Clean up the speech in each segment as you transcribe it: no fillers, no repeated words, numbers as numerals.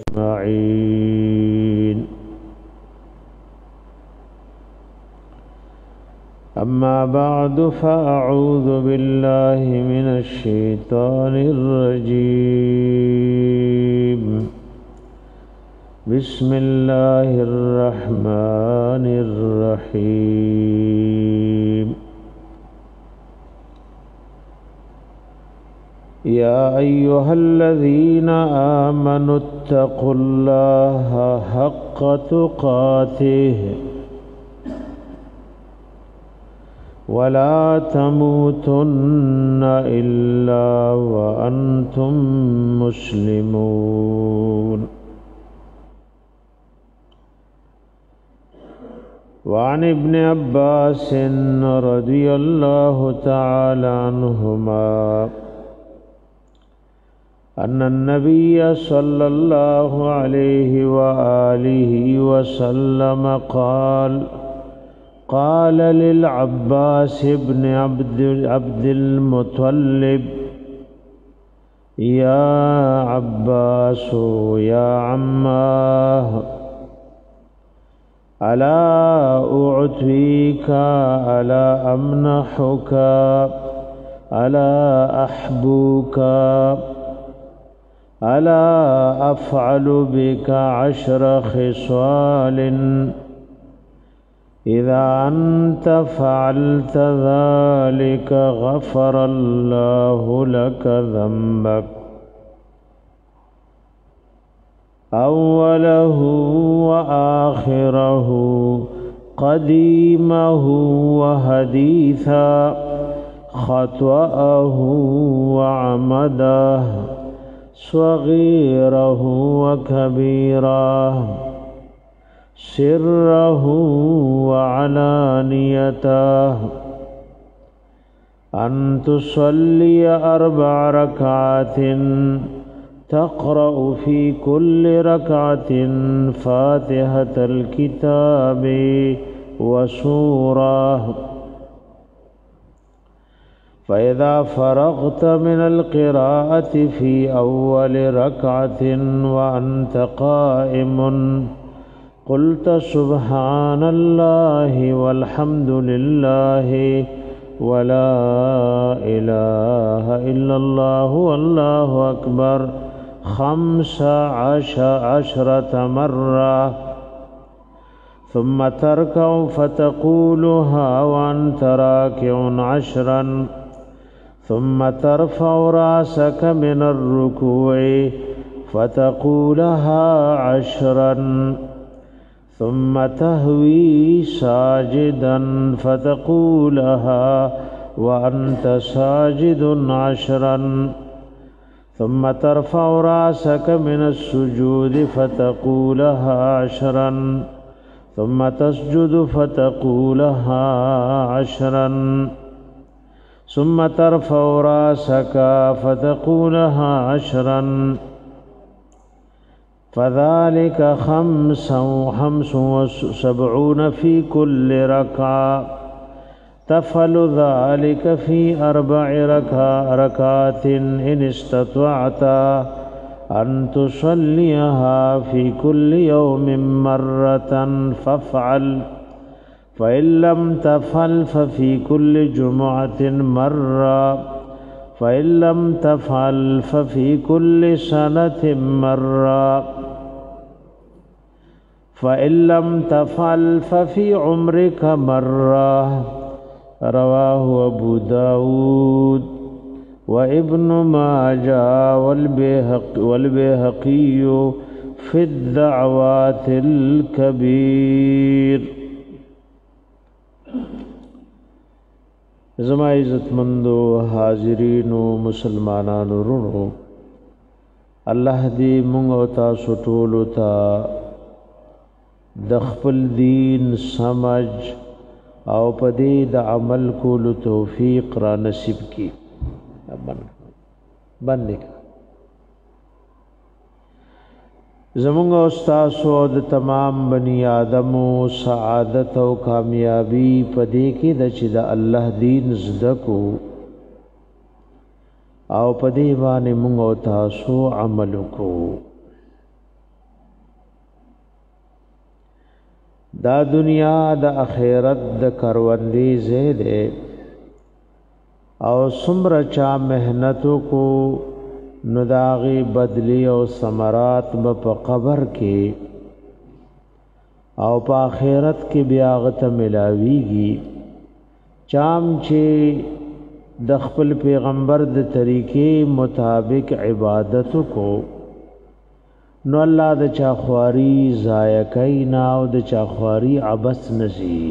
أجمعين. أما بعد فأعوذ بالله من الشيطان الرجيم. بسم الله الرحمن الرحيم. يا أيها الذين آمنوا اتقوا الله حق تقاته ولا تموتن إلا وأنتم مسلمون. وعن ابن عباس رضي الله تعالى عنهما أن النبي صلى الله عليه وآله وسلم قال للعباس بن عبد المطلب: يا عباس يا عماه، ألا أعطيك، ألا أمنحك، ألا أحبوك، ألا أفعل بك 10 خصال إذا أنت فعلت ذلك غفر الله لك ذنبك أوله وآخره قديمه وحديثه خطأه وعمده صغيره وكبيره سره وعلانيته أن تصلي 4 ركعات تقرأ في كل ركعة فاتحة الكتاب وسورة، فإذا فرغت من القراءة في أول ركعة وأنت قائم قلت سبحان الله والحمد لله ولا إله إلا الله والله أكبر 15 مرة، ثم تركع فتقولها وأنت راكع 10، ثم ترفع رأسك من الركوع فتقولها 10، ثم تهوي ساجدا فتقولها وأنت ساجد 10، ثم ترفع رأسك من السجود فتقولها 10، ثم تسجد فتقولها 10، ثم ترفع رأسك فتقولها 10، فذلك 75 في كل ركعة. تفعل ذلك في 4 ركعات إن استطعت أن تصليها في كل يوم مرة فافعل، فإن لم تفعل ففي كل جمعة مرة، فإن لم تفعل ففي كل سنة مرة، فإن لم تفعل ففي عمرك مرة. رواه أبو داود وابن ماجه والبيهقي في الدعوات الكبير. زما عزت مندو حاضرینو مسلمانانو رونو، الله دې مونږ او تاسو ټول ته د خپل دین سمج او پدې د عمل کولو توفیق را نصیب کی. باندې زمونږ استاد او د تمام بنی آدمو سعادت او کامیابی پدې کې د چې د الله دین زده کو او پدې باندې موږ او تاسو عمل کو. دا دنیا د اخرت د کروندې زیده او سمر چا محنتو کو نداغی بدلی او ثمرات په قبر کې او په آخرت کې بیا غته ملاویږي چام چې د خپل پیغمبر د طریقې مطابق عبادت کو نو الله د چا خواري ضایع کینا او د چا خواري عبث نشي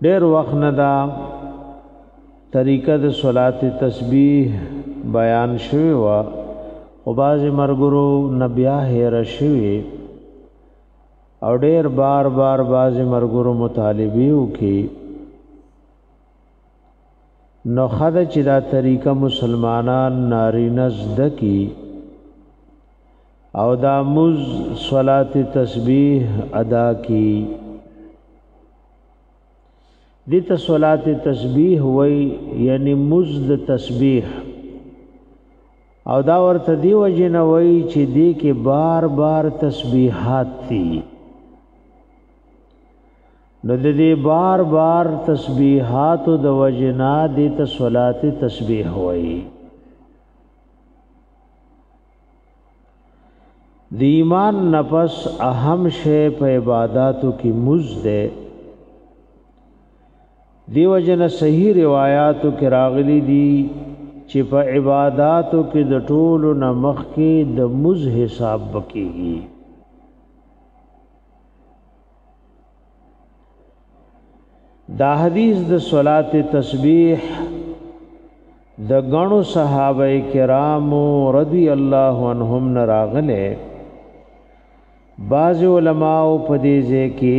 ډېر وخت نه دا طریقه د صلات تسبیح بیان شوی و او باز مرګرو نبیا هیر شوی او ډېر بار باز مرګرو مطالبه وکي نو خدای چې دا طریقه مسلمانان نارینه زده کی او دا مز صلات تسبیح ادا کی دیتا صلات تسبیح وی یعنی مزد تسبیح او دا ورته دی وجنه وی چې دی کې بار تسبیحات تھی نو د دې بار تسبیحات د وجنا دیتا صلات تسبیح وی دی ایمان نفس اهم شی په عبادتو کې مزد دیو جن صحیح روایاتو کې راغلي دي چې په عبادتو کې د ټولو نمخ کې د مز حساب بکیږي دا حدیث د صلات تسبیح د غنو صحابه کرامو رضی الله عنهم نراغله بعض علماء په دې ځکه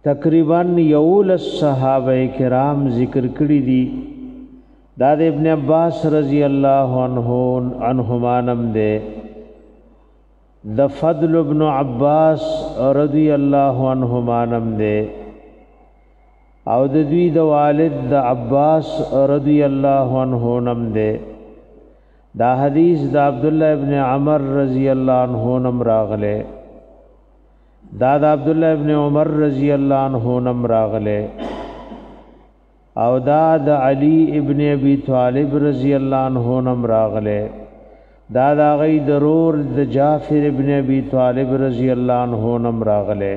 تقریبا یول صحابه کرام ذکر کړی دي دا د ابن عباس رضی الله عنهما نم ده د فضل ابن عباس رضی الله عنهما نم ده او د دوی د والد د عباس رضی الله عنه نم ده دا حدیث د عبد الله ابن عمر رضی الله عنه نم راغله دا عبد الله ابن عمر رضی الله عنه نم راغله او دا علی ابن ابي طالب رضی الله عنه نم راغله دا غي ضرور د جعفر ابن ابي طالب رضی الله عنه نم راغله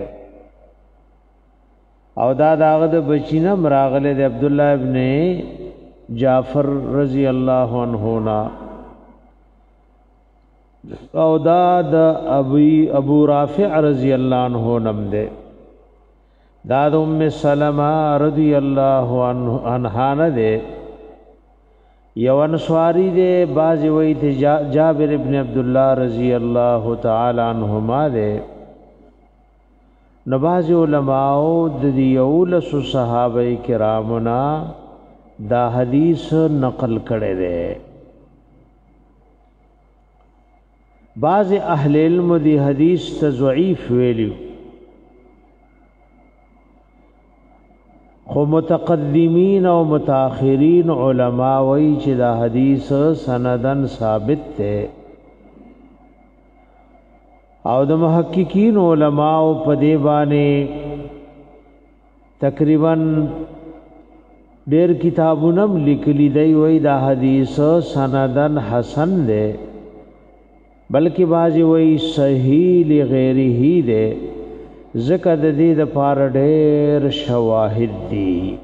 او دا د بچینم راغله د عبد الله ابن جعفر رضی الله عنه نا او دا د ابو رافع رضی الله عنه نم ده دا د ام سلمہ رضی الله عنها نه ده یو انصاری ده باز وی ته جابر ابن عبد الله رضی الله تعالی عنهما ده نواز علماء د یول صحابه کرامنا دا حدیث نقل کړي ده بعض اهل علم دی حدیث تضعیف ویلیو خو متقدمین او متاخرین علما وی چې دا حدیث سندن ثابت ته او د محققین علما او په دی باندې تقریبا ډېر کتابونه لیکلي دی وی دا حدیث سندن حسن ده بلکہ بازی وی صحیح لغیره ده ذکر د دې د پاره ډېر شواهد دي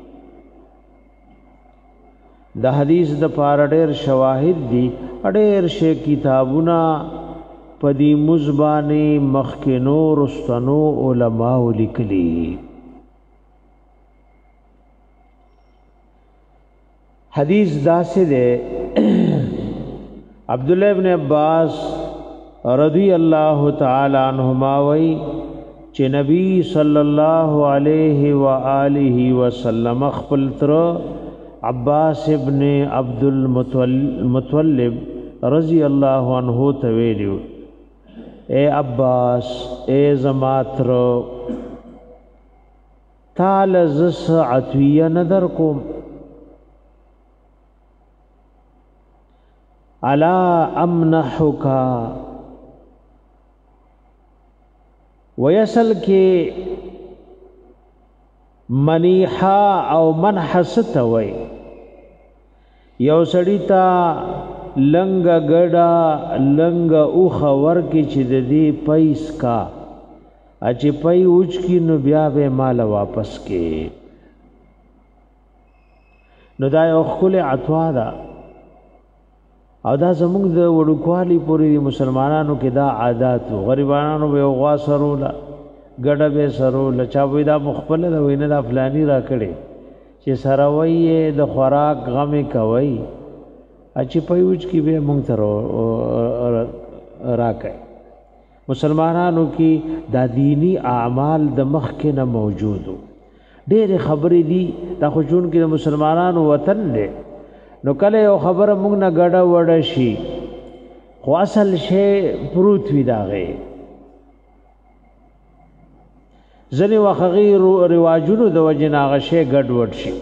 د حدیث د پاره ډېر شواهد دي ډېر شی کتابونه پدی مزبانی مخکنو رستنو علماء لیکلي حدیث داسې ده عبد الله ابن عباس رضی الله تعالی عنہما وی چې نبی صلی الله علیه و آله وسلم خپل تر عباس ابن عبد المطلب رضی الله عنه ته ویلو اے عباس اے زماتر تعال زس عطویه نظر کوم الا امنحک ویسل کې منیحا او منحست وی یو سړی تا لنګ ګډا لنګ او خور کې چې د دې پیس کا اچ پي اوچ کی نو بیا به مال واپس کې نو دا یو خل عطوا دا او دا زموږ د وړوکوالي پوری مسلمانانو کې دا عادت غریبانو به غوا سرولا ګډه به سرولا چا وې دا مخبل دا وینه دا فلانی را کړي چې سروي د خوراک غم کوي اچ پيوچ کی به مونږ تر راکای مسلمانانو کې دا دینی اعمال د مخ کې نه موجودو ډېر خبرې دي دا خو جون کې د مسلمانانو وطن دی نو کله یو خبره مونږ نه ګډه وډه شي خو اصل شی پروت وی داغه ځنی وخغیر رواجونو د وجناغه شی ګډ وډ شي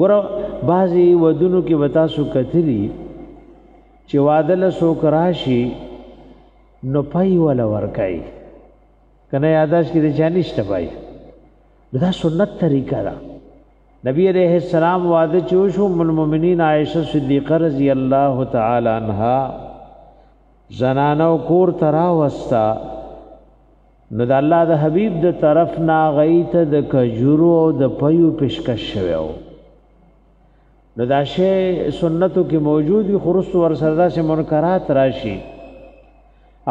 ګور بعضی ودونو کې وتا سو کتلی چې وادل سو کراشي نو پای ولا ورکای کنه یاداش کې د چانشته پای دا سنت طریقہ دا نبی علیہ السلام وعده چوشو ام المؤمنین عائشہ صدیقہ رضی اللہ تعالی عنہا زنانو کور ترا وستا نو د الله د حبیب د طرف نا غیت د کجورو او د پيو پیشکش شویو نو دا شی سنتو کې موجود وي خرست ور سردا سے منکرات راشي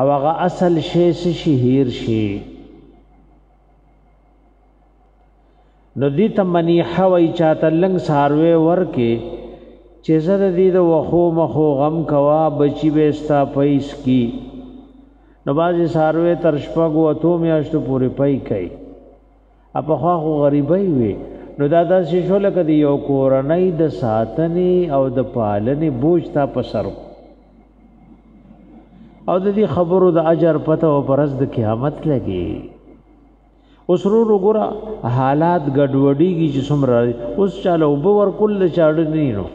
او هغه اصل شی شهیر شي نو دې تمنیحه وای چاته لنګ ساروي ورکه چې زره دې د وخو مخو غم کوا بچي وستا پیس کی نو بازي ساروي تر شپږو اتو میاشتو پورې پي کوي اپا خو غریبای وي نو دا شیشو لکه دی یو کورنۍ د ساتنې او د پالنې بوج تا پسر او د دې خبرو د اجر پته او پرز د قیامت لګي اوس ورو ګورا حالات ګډوډيږي چې څومره اوس چاله وبور کل چاړ نه نو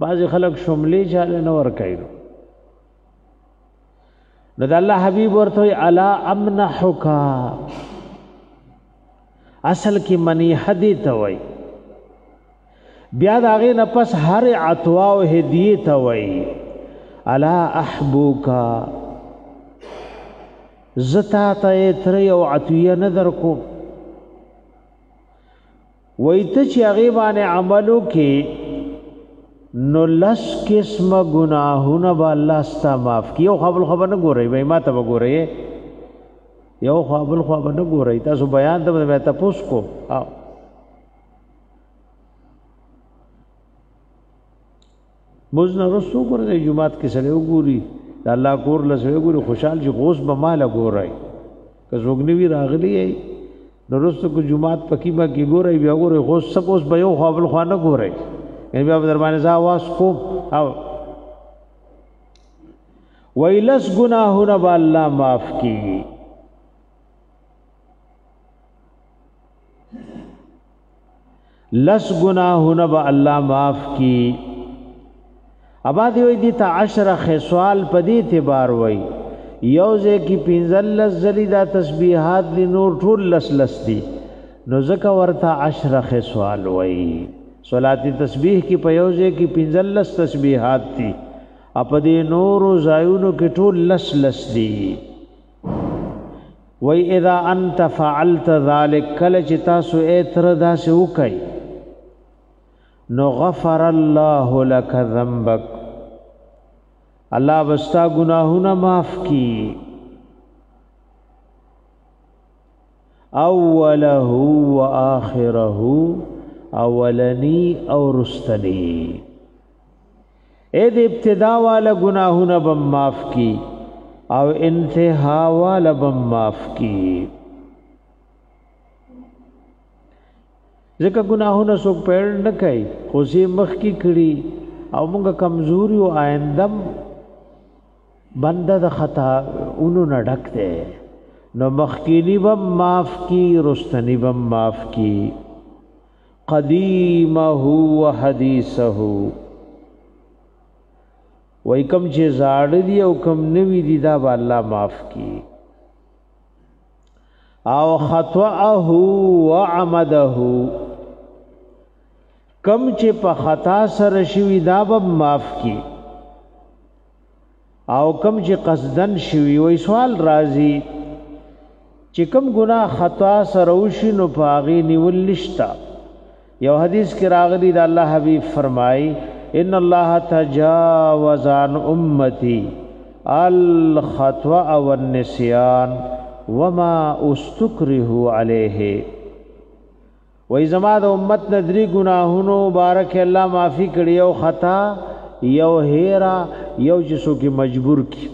بعض خلک شملې چاله نه ور کوي نو د الله حبيب ورته الا امنحک اصل کی منی حدی ته وای بیا داغه نه پس هر عطوا او هدیه ته وای الا احبوکا زتا ته تر یو عطیه نظر کو وای ته چې هغه باندې عملو کې نو لس قسم گناهونه به الله ستا معاف کیو خبر نه ګورئ وای ما ته وګورئ یو خپل خو نه ګورئ تاسو بیان ته مې تاسو کو مزنه رسو ګورئ جمعات کې سره وګوري د الله کور لسه وګوري خوشحال شي غوس به مال ګورئ که زوګنی وی راغلی نو رسو کو جمعات پکې ما کې ګورئ بیا ګورئ غوس سپوس به یو خپل خو نه ګورئ یعنی بیا در باندې ځا واس کو او ویلس گناهونه به الله معاف کی لس گناهونه به الله معاف کی ابا دی وی دي تا 10 خصال پدی اعتبار وای یوزه کی 15 زلیدا تسبیحات دی نور ټول لس دی نو زکه ورته 10 خصال وای صلات تسبیح کی پیوزه کی 15 تسبیحات دی اپدی نور زایونو کی ټول لس دی وای اذا انت فعلت ذلك کل چتا سو اتر داس وکي نو غفر الله لك ذنبك الله بستا گناہونا معاف کی اوله و آخره اولنی او رستنی اید ابتدا والا گناہونا بم معاف کی او انتہا والا بم معاف کی ځکه ګناهونه څوک پیړ نه کوي خو زی مخ کی کړي او موږ کمزوري او آیندم بنده د خطا اونو نه ډک دی نو مخکینی بم معاف کی رستنی بم معاف کی قدیمه و حدیثه وای کم چې زاړه دي او کم نوی دي دا به الله معاف کی او خطأه وعمده کم چې په خطا سره شوی دا به معاف کی او کم چې قصدن شوی وای سوال راځي چې کم گناه خطا سره وشي نو پاغي نیول نشتا یو حدیث کې راغلی دا الله حبیب فرمای ان الله تجاوز عن امتی الخطأ والنسيان وما استكره عليه وای زما د امت ندری گناهونو بارک الله معافی کړي او خطا یو هیرا یو جسو کی مجبور کی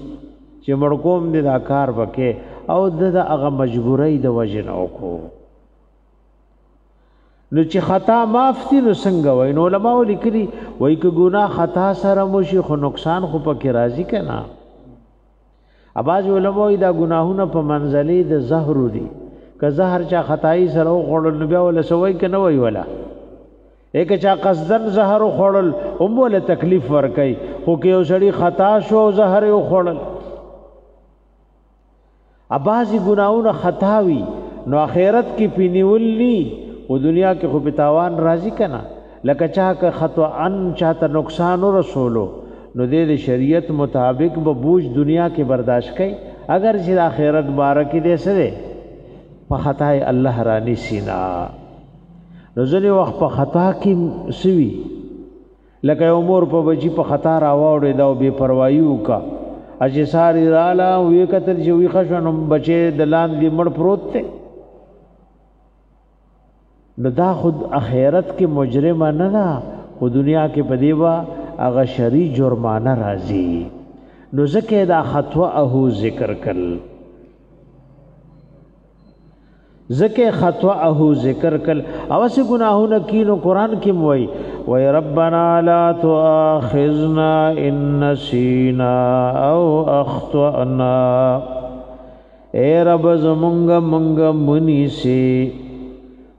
چې مړکوم دې دا کار وکې او د هغه مجبورۍ د وجه نه وکړو نو چې خطا معاف دي نو څنګه وای نو علماء لیکلي وای ک ګناه خطا سره مشي خو نقصان خو پکې راځي کنه اباظ علماء دا ګناهونه په منزلې د زهر دي که زهر چا خدای سره خوړل بیا ول سوي کنه وای ولا یک چا قصدن زهر خوړل هم ول تکلیف ور کوي خو کې وسړي خطا شو زهر یو خوړل اباظ ګناهونه خطاوي نو اخرت کې پینیوللی او دنیا کې خو بتاوان راضی کنا لکه چا که خطا ان چاته نقصان رسولو نو د شریعت مطابق به بوج دنیا کې برداشت کړي اگر چې آخرت بارک دې سره په خطا الله رانی سینا نو ځنې وخت په خطا کې سوي لکه امور په بچی په خطا راوړې دا بے پروايي وکا اجه ساری رالا وی کتر چې وی خشنم بچي دلان دی مړ پروت ته نو دا خود اخرت کې مجرم نه ده او دنیا کې پدیوا هغه شری جرمانه راځي نو زکه دا خطوه ذکر کړل زکه خطوه ذکر کړل اوس گناهونه کینو قران کې موي وای ربنا لا تؤاخذنا ان نسينا او اخطانا اے رب زمونږ منی سي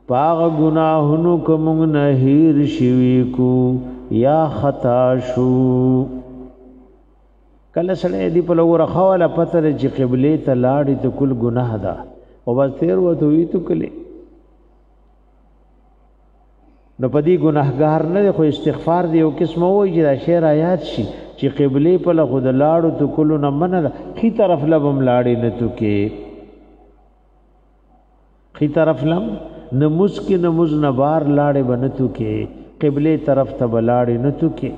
پاغ گناہنو کمونگ نهیر شوی کو یا خطا شو کله سړی دی په لور خواله پتر چې قبله ته لاړې ته کل گناه ده او بس تیر وته وی تو کله نو پدی گناهګار نه خو استغفار دی او قسمه وای چې دا شعر آیات شي چې قبله په لغه د لاړو ته کل نه منه خي طرف لبم لاړې نه تو کې خي طرف لم نموز کی نموز نبار لاړې بنتو کې قبله طرف ته بلاړې نتو کې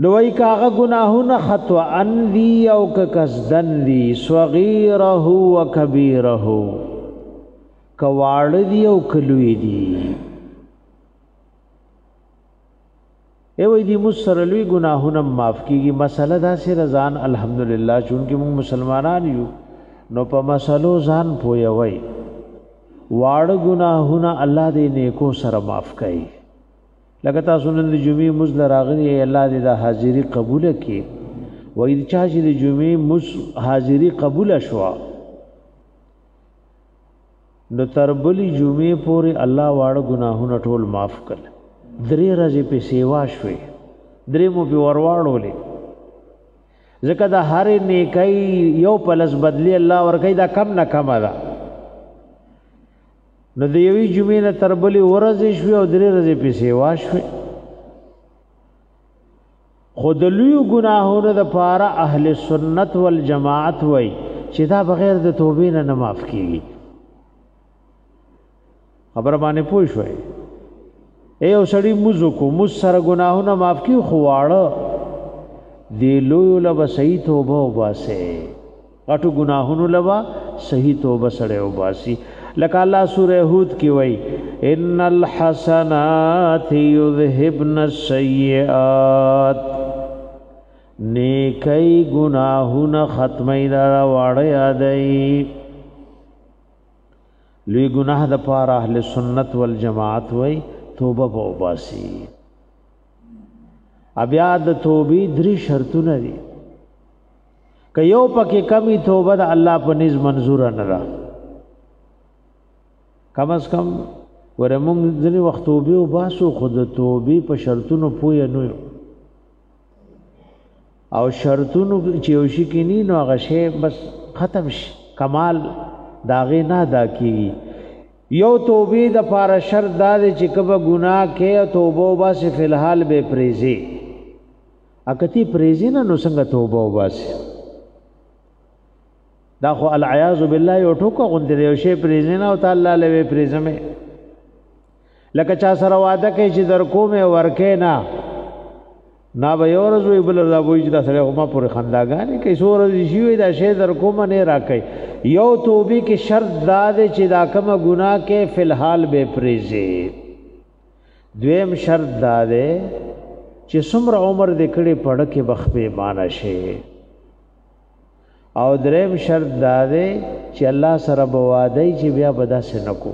لوی کاغه گناهونه خطوا ان دی او کسدن دی صغیره و کبیره کواړ دی او کلوی دی وی دی مسر لوی گناهونه معاف کیږي مسله دا سي رضان الحمدلله چونکه موږ مسلمانان یو نو په مسلو ځان پوي واړه گناهونه الله دې نیکو سره معاف کړي لکه تاسو نن د جمعې مزل راغلي الله دې د حاضری قبول کړي وای چې چې د جمعې مز حاضری قبول شوا نو تربلی جمعې پورې الله واړه گناهونه ټول معاف کړي درې ورځې په سیوا شوي درې مو په ورواړولې ځکه دا هر نیکي یو پلس بدلی الله ورکي دا کم نه کم ده نو د یوې جمعې نه تربلی ورځې شوي او درې ورځې په سیوا شوي خود لوی گناهونو د پاره اهل سنت والجماعت وای چې دا بغیر د توبې نه معاف کیږي خبر باندې پوه شوي اے او سړی موزو کو مز سره گناهونه معاف کی خواړه دی لوی لبا صحیح توبه وباسه غټو گناهونو لبا صحیح توبه سره وباسي لکه الله سوره هود کې وای ان الحسنات یذهبن السیئات نیکی گناهونه ختمه دا واړه یادای لوی گناه د پاره اهل سنت والجماعت وای توبه وباسي بیا د توبې درې شرطونه دي که یو پکې کمی توبه د الله په نس منظور نه ده کم از کم ورمون ځنې وخت توبې وباسو خو د توبې په شرطونو پوه نه یو او شرطونو چې یو شي کینی نو هغه شی بس ختم شي کمال داغه نه ادا کیږي یو توبې د پاره شرط دا دی چې کبه ګناه کې توبه وباسي فی الحال به پریزي اکتی پریزي نه نو څنګه توبه وباسي دا خو العیاذ بالله یو ټوکو غوندې یو شی پریزي نه او تعالی له پریزمه لکه چا سره وعده کوي چې در کومه ورکه نه نا به یو ورځ وی بل ورځ وای چې دا سره ما پورې خنداګانې کوي سو ورځ شي وي دا شی در کومه نه راکې یو توبې کې شرط دا دی چې دا کومه ګناه کې فی الحال به پریزي دویم شرط دا دی چې څومره عمر دې کړي پړ کې بخبه مان شي او دریم شرط دا دی چې الله سره بوادای چې بیا بدا سه نکو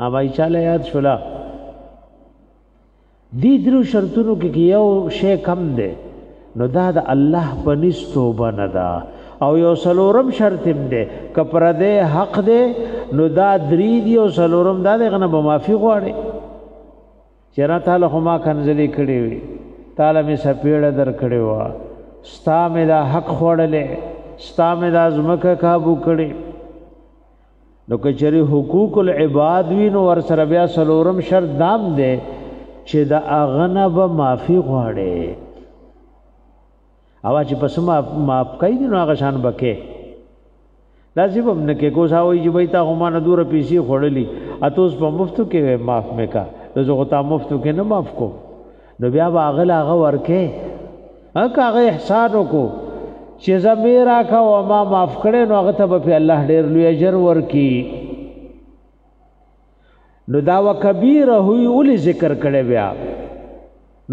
اما چاله یاد شولا دی درو شرطونو کې یو شی کم دی نو دا د الله په نس توبه نه ده او یو سلورم شرط هم دی کپر دې حق دی نو دا درې دی او سلورم دا دغه نه به معافي غواړي چیرې تعالی خو ما کنځلې کړې وي تعالی می سپېړه در کړې وا ستا می دا حق خوړلې ستا می دا زمکه काबू کړې نو کچری حقوق العباد وی نو ور سره بیا سلورم شرط دام دی چې دا اغنه به معافي غواړي اوا چې پس معاف کوي نو هغه شان بکې لازم هم نه کې کو ساوي چې بیت هغه نه دور پیسې خړلې اتوس په مفتو کې معاف میکا زه غوتا مفتو کې نه معاف کو نو بیا باغل هغه ورکه هغه احسان وکړو چې زمیرا کا او ما معاف کړي نو هغه ته په الله ډېر لوی اجر ورکي نو دا وکبیره ہوئی اولی ذکر کړي بیا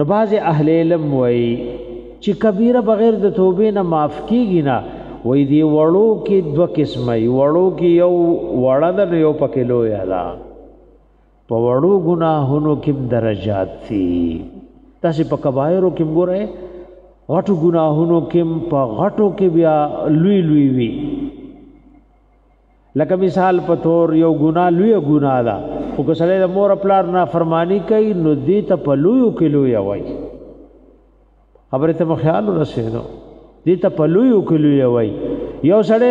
نو باز اهل علم وای چې کبیره بغیر د توبې نه معاف کیږي نه وای دی وړو کې دو قسمه وړو کې یو وړه د یو پکې لوی الا په وړو ګناهونو کې درجات دي تاسو په کبایرو کې ګورئ غټو ګناهونو کې په غټو کې بیا لوی لوی وی لکه مثال په تور یو ګناه لوی ګناه ده او که سره د مور خپل نه فرمانی کوي نو دې ته په لوی کې لوی وای خبره ته خیال ورسېنو دې ته په لوی کې لوی وای یو سره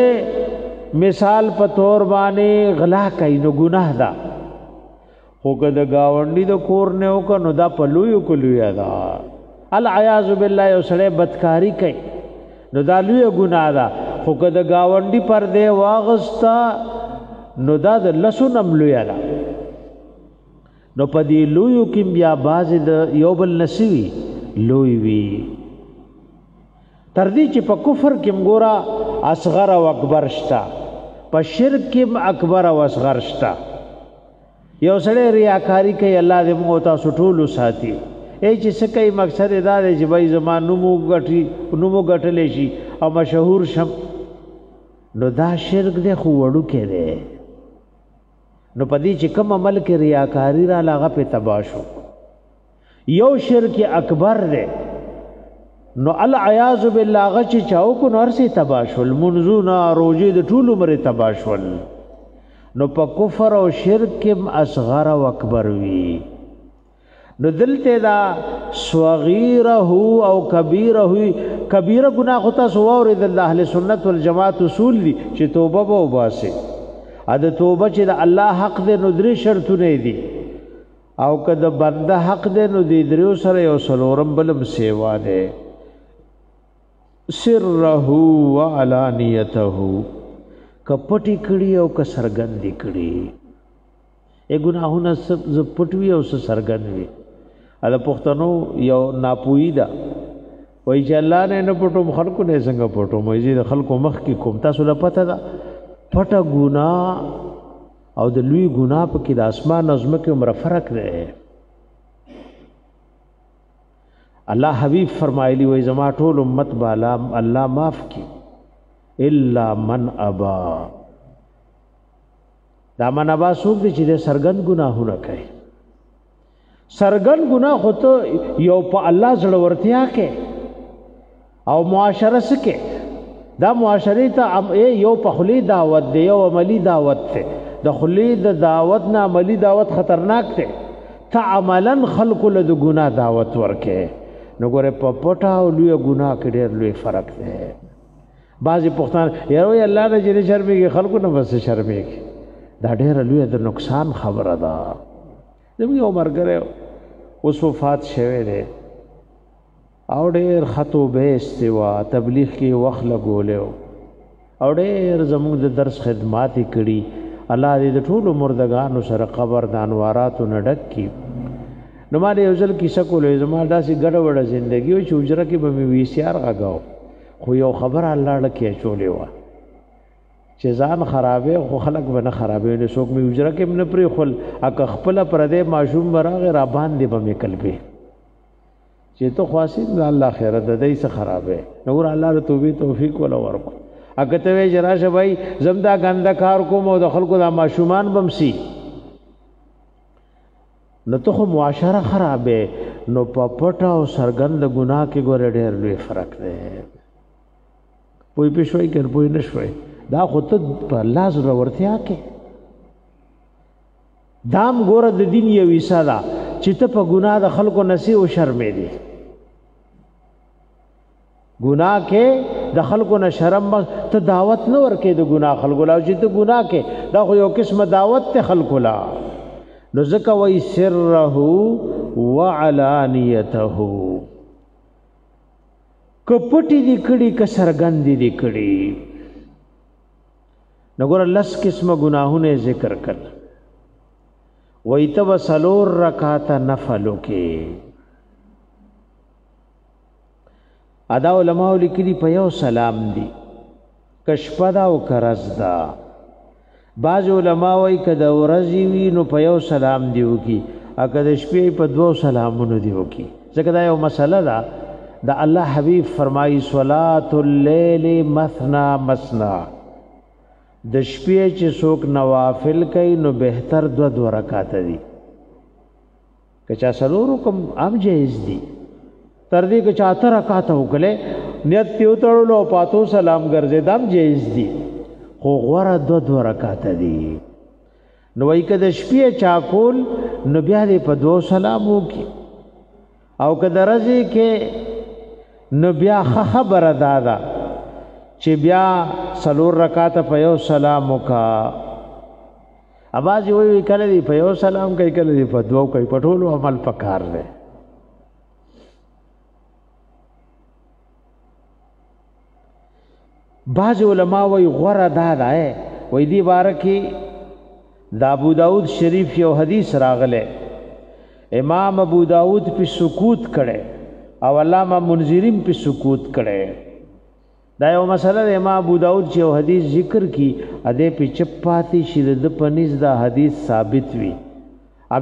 مثال په تور باندې غلا کوي نو ګناه ده خو که د گاونډي د کور نه وک نو دا په لوی کې لوی ده العیاذ بالله یو سره بدکاری کوي نو دا لوی ګناه ده خو که د گاونډي پر دې واغستا نو دا د لسونم لوی ده نو په دې لوی کې بیا باز د یو بل نسوي لوی وی تر دې چې په کفر کې مګورا اصغر او اکبر شتا په شرک کې اکبر او اصغر شتا یو سره ریاکاری کوي الله دې موږ تاسو ټول ساتي ای چې سکه مقصد دا دی چې بای زمانو مو غټلې شي او مشهور شم نو دا شرک دی خو وړو کې دی نو پدې چې کوم عمل کې ریاکاری را لاغه په تباشو یو شرک اکبر دی نو العیاذ بالله غچ چاو کو نور سي تباشل منزونا روزي د ټول عمر تباشل نو په کفر او شرک کې اصغر او اکبر وی نو دلته دا صغیره او کبیره کبیره گناہ ہوتا سو اور د اهل سنت والجماعت اصول دي چې توبه به وباسه ا د توبه چې د الله حق دې نو درې شرطونه دي او کله بنده حق دې نو دې درو سره یو سلورم بلم سیوا ده سره وعلانیته کپټی کړي او ک سرګندې کړي ای ګناهونه ز پټوي او سرګند وي دا پښتنو یو ناپوهی ده وای چې الله نه پټو خلکو نه څنګه پټو مې د خلکو مخ کې کوم تاسو له پته ده پټه ګناه او د لوی ګناه په کې د اسمان نظم کې عمر فرق ده الله حبیب فرمایلی وای زما ټول امت بالا الله معاف کی الا من ابا دا من ابا سوق دي چې سرګند ګناهونه کوي سرګند ګناه خو ته یو په الله زړه ورتیا کې او معاشره سکه دا معاشره ته یو په خلی دعوت دی یو عملی دعوت ته د خلی د دعوت نه عملی دعوت خطرناک دی ته عملا خلق له د ګناه دعوت ورکې نو ګوره په پټه او لوی ګناه کې ډېر لوی فرق دی بعضې پښتانه یاره الله نه چې نه شرمېږي خلکو نه بس شرمېږي دا ډېره لویه د نقصان خبره ده زموږ یو ملګری اوس وفات شوی دی او ډېر خطوبه استوا تبلیغ کې وخت لګولی او ډېر زموږ د درس خدمات یې کړي الله دې د ټولو مردگانو سره قبر د انواراتو نه ډک کړي نو ما د یو ځل کیسه کولی زما داسې ګډه وډه زندګي وه چې حجره کې به مې وي سی آر غږاو خو یو خبره الله له کې اچولې وه چې ځان خرابې خو خلک به نه خرابې نو څوک مې حجره کې هم نه پرېښول اکه خپله پردی ماشوم به راغی را باندې به مې کلبې چې ته خواسې الله خیره د دی څه خرابې نو ګوره الله د توبې توفیق وله ورکړو اګه ته وی جراشه بھائی زم دا ګنده کار کوم او د خلکو دا ماشومان بمسی نو ته خو معاشره خرابې نو په پټه او څرګند ګناه کې ګوره ډېر لوی فرق دی پوی پې شوی که پوی نه شوی دا خو ته په الله زړورتیا کې دام ګوره د دین یو حصه ده چې ته په ګناه د خلکو نسی او شرمېږي گناہ کې د خلکو نه شرم ته دعوت نه ورکې د گناہ خلکو لا چې ته گناہ کې دا خو یو قسمه دعوت ته خلکو لا نو ځکه وای سره وعلانیته کپټی دی کړي که سرګندې دی کړي نو ګوره لس قسمه ګناهونه ذکر کړل وای ته به څلور رکعاته نفل وکې ادا علماء لیکلي په یو سلام دی کشپه دا او کرز دا بعض علماء وایي که د ورځې وي نو په یو سلام دی وکي او که د شپې په دوو سلامونو دی وکي ځکه دا یو مسله ده د الله حبیب فرمایي صلات اللیل مثنا مسنا د شپې چې څوک نوافل کوي نو بهتر دو رکعاته دي که چا څلور کوم هم جایز دي تر دې که چاته رکعاته وکړې نیت ته وتړلو او پاتو سلام ګرځېدم جایز دي خو غوره دو رکعاته دي نو وایي که د شپې چا کول نو بیا دې په دوو سلام وکړي او که د ورځې کې نو بیا ښه خبره دا ده چې بیا څلور رکعاته په یو سلام وکړه اباځي وایي کله دې په یو سلام کوي کله دې په دوو کوي په ټولو عمل پکار دی بعض علماء وی غوره دا ده وی دی باره کې د ابو داود شریف یو حدیث راغله امام ابو داود په سکوت کړي او علامه منذریم په سکوت کړي دا یو مسله د امام ابو داود چې یو حدیث ذکر کی اده په چپاتی شید پنځ دا حدیث ثابت وی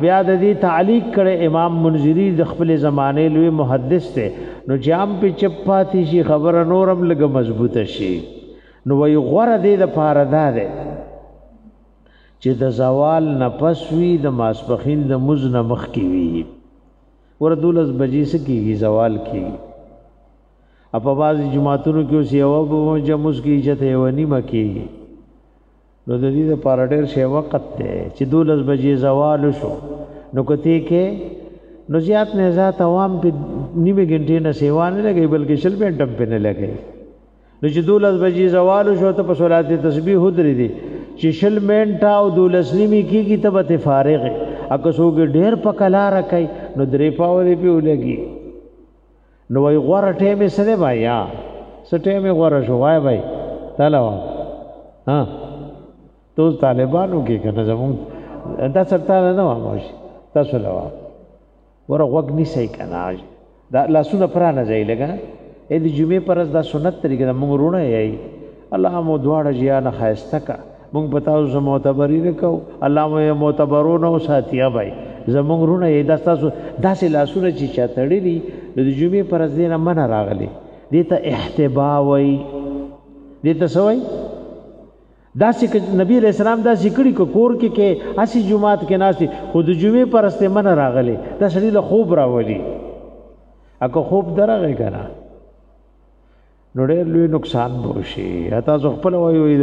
بیا د دې تعلیق کړي امام منذری د خپل زمانه لوی محدث ته نو جام په چپاتی شي خبره نورم لګه مضبوطه شي نو وی غوره دې د پاره ده چې د زوال نفس وی د ماسپخین د مزن مخ کی وی ور دولس بجې سکیږي زوال کیږي په بعض جمعاتونو کې اوس یو په جمعوس کې اجته یو نیمه کیږي نو د دې لپاره ډېر شی وخت دی چې 12 بجې زوال شو نو کته کې نو زیات نه زیات عوام په نیمه غنټې نه سیوا نه لګي بلکې شل منټم په نه لګي نو چې 12 بجې زوال شو ته په صلات تسبیح هدري دي چې شل منټه او 12 نیمه کېږي ته به فارغ اګه سوګ ډېر په کلا راکای نو درې پاو دی په لګي نو وای غوړه ټیمه سره بیا سټیمه غوړه شو وای بھائی تعالی ها تو طالبانو کې کنه زمون دا سرته نه وامش تاسو لا ور وګ نشي کنه دا لاسونه پرانه ځای لګا اې د جمعې پرز دا سنت طریقه د مونږ رونه یې الله مو دواړه جیان خاسته کا مونږ بتاو زمو معتبري وکاو الله مو معتبرونه او ساتیا بھائی زمونږ رونه یې دا تاسو داسې لاسونه چې چاتړي دي د جمعې پرز دینه من راغلي دې ته احتبا وای دې ته سوای داسې نبی علیہ السلام دا ذکر کور کې اسی جمعات کې ناسي خود جمعې پرسته من راغلي دا سړي له خوب راولي اګه خوب درغه کنه نو ډېر لوی نقصان به وشي. تاسو خپل وایي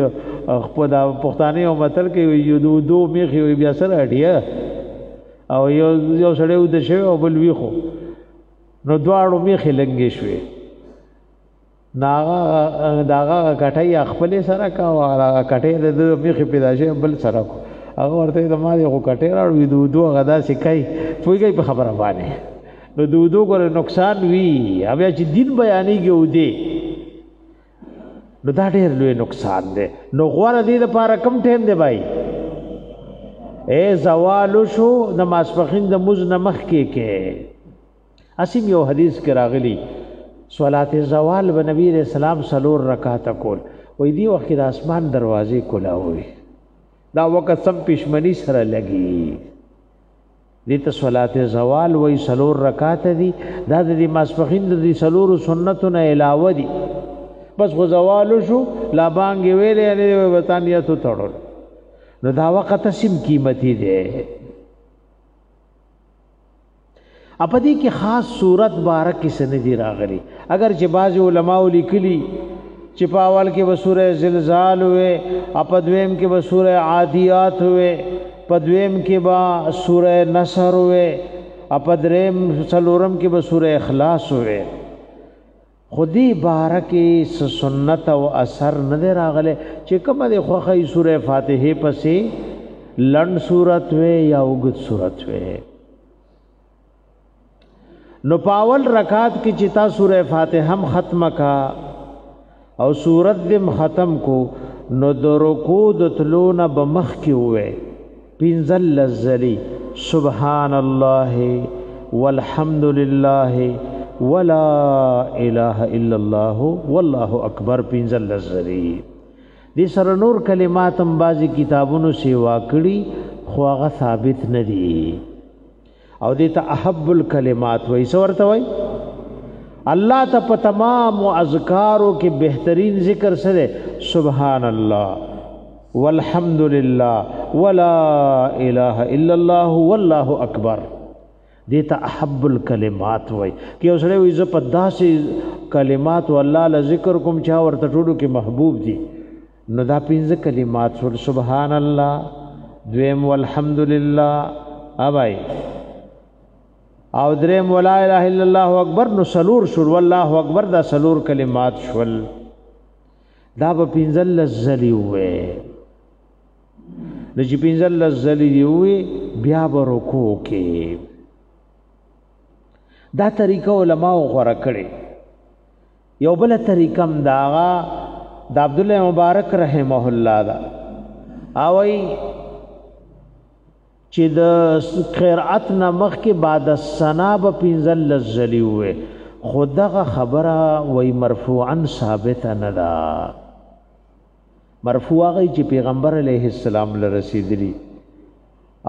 خپل د پښتانه او متل کې یو دو میخي وي بیا سره اډیا او یو سړی ود شوی او بل وی خو نو دواړو میخي لنګې شوې ناغه داغه کټي خپل سره کا او کټي د میخي پیدا شي بل سره کو هغه ورته د ما یو کټي راوي دو غدا سکای پویږي په خبره باندې نو دو ګره نقصان وی بیا چې دین بیانېږي ودی نو دا ډېر لوی نقصان دی. نو غوړه دې لپاره کم ټیم دی بھائی اے زوال شو د ماسپخین د مز نمخ کې اسیم یو حدیث کې راغلی صلات زوال و نبی رسول الله سلور رکعات کول وې دی وخت د اسمان دروازې کولاوي دا وخت سم پښمنی سره لګي دې ته صلات زوال وې سلور رکعات دي دا د ماسپخین د سلور سنتونو علاوه دي بس خو زوال شو لا بانګ ویلې نه وطنیت تړل نو دا وخت سم قیمتي دی. اپدی کې خاص صورت بارک سن دی راغلی اگر چې بعض علماء لیکلي چې په اول کې به سوره زلزال وې اپدویم کې به سوره عادیات وې پدویم کې به سوره نصر وې اپدریم څلورم کې به سوره اخلاص وې خودی بارکه سنت او اثر نه راغله چې کومه د خوخه سوره فاتحه پسې لند صورت وې یا وګت صورت وې نو پاول رکعات کې چې تا سوره فاتحه هم ختم کا او سورت دم ختم کو نو د رکوع د تلون بمخ کې وې پنځل لزلی سبحان الله والحمد لله ولا اله الا الله والله اکبر پنځل لزلی دې سره نور کلمات هم بازي کتابونو سیوا کړي خو هغه ثابت نه دي او دې ته احب الکلمات وای څورته وای الله ته په تمام اذکارو کې بهترین ذکر سره سبحان الله والحمد لله ولا اله الا الله والله اکبر دیتا احب الکلمات وای کہ اوسړی وې ز په داسې کلمات والله ل ذکر کوم چا ورته ټولو کې محبوب دي نو دا پنځه کلمات سبحان الله دویم والحمد لله اوای او دریم ولا اله الا الله اکبر نو سلور شور والله اکبر دا سلور کلمات شول دا په پنځل لزلی وې د چې پنځل لزلی وې بیا به رکوع کې دا طریقه علماء غوړه کړي یو بل طریقه هم داغه د عبد الله مبارک رحمه الله دا اوي چې د قرات نمخ کې بعد السنا به پنځل لزلی وې خدغه خبره وای مرفوعا ثابت نه ده مرفوع غي چې پیغمبر علیه السلام له رسیدلی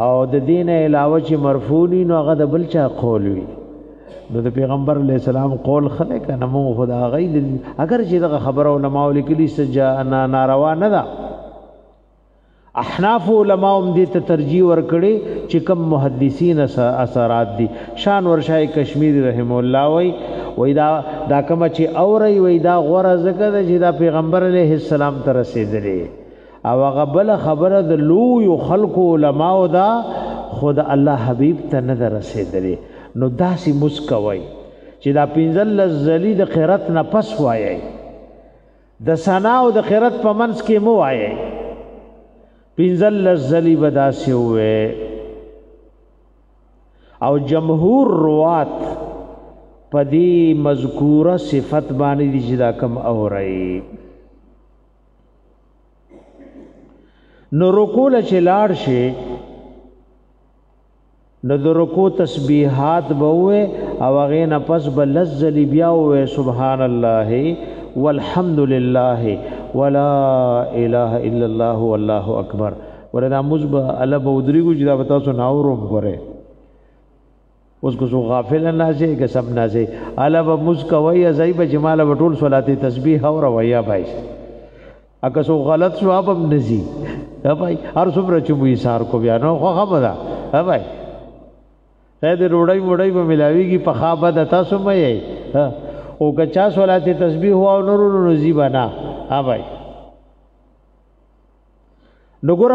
او د دین علاوه چې مرفوع نو هغه د بل چا قول وي نو د پیغمبر علیه السلام قول خله کنه مو خدا غي اگر چې دغه خبره علماء لیکلي سجا ناروا نه ده احناف علماء هم دې ته ترجیح ورکړي چې کم محدثین اثرات دي شان ورشای کشمیری رحم الله وای دا کوم چې اوري وای دا غوړه زکه چې دا پیغمبر علیه السلام ته رسیدلی او هغه بل خبره د لوی خلق علماء دا خود الله حبیب ته نه رسیدلی نو داسې مسکوي چې دا پنځل زلی د قرات نه پس وایي د ثنا او د قرات په منځ کې مو وایي پنځل زلی بداسه وې او جمهور روات پدی مذکوره صفت باندې دي چې دا کم اوري نو رکوع چې لاړ شي نو د رکوع تسبیحات بوه او هغه نه پس بلزلی بیا وې سبحان الله والحمد لله ولا اله الا الله والله اکبر وردا مزب الا بودری کو جدا بتا سو ناورم غره اس کو سو غافل نه شي که سب نه شي الا مز کوي زای به جمال بټول صلات تسبیح او رویا بای اګه سو غلط شو اب نزي ها بھائی هر څومره چې وې سار کو بیا نو خو خبره ها بھائی دې روړی وړی به ملاویږي په خابه د تاسو مې ها او کچا صلات تسبیح هوا او نور نزی بنا ها بھائی نو ګور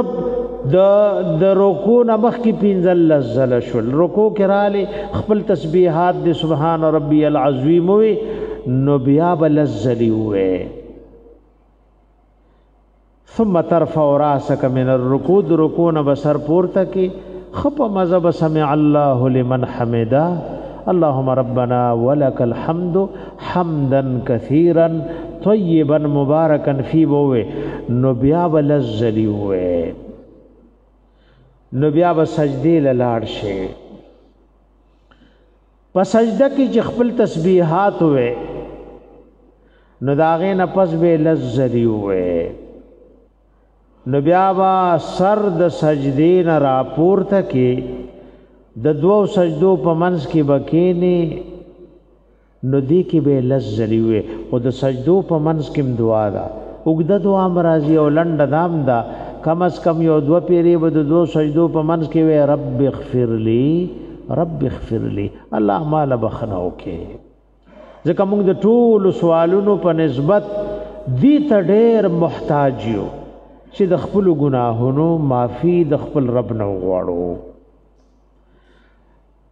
د رکوع نمخ کی پینځل لزل شول رکوع کراله خپل تسبیحات د سبحان ربی العظیم وی نو بیا بلزلی وی ثم ترفع راسك من الركوع رکوع بسر پورته کی خپ مذهب سمع الله لمن حمدا اللهم ربنا ولك الحمد حمدا كثيرا طيبا مباركا فيه وے نو بیا بلزلی وے نو بیا بسجدی لاړ شي په سجده کې چې خپل تسبیحات وے نو داغه نه پس به لزلی وے نو بیا با سر د سجدې نه راپورته کې د دوو سجدو په منځ کې بکینی نو دی کې به لزلی وي او د سجدو په منځ کې دعا ده وګد دعا مرضی او لنډ دام ده کم از کم یو دو پیری به د دوو سجدو په منځ کې وي رب اغفر لي الله مال بخنه وکي ځکه موږ د ټول سوالونو په نسبت دی ته ډېر محتاج یو چې د خپل ګناهونو معافي د خپل رب نه وغواړو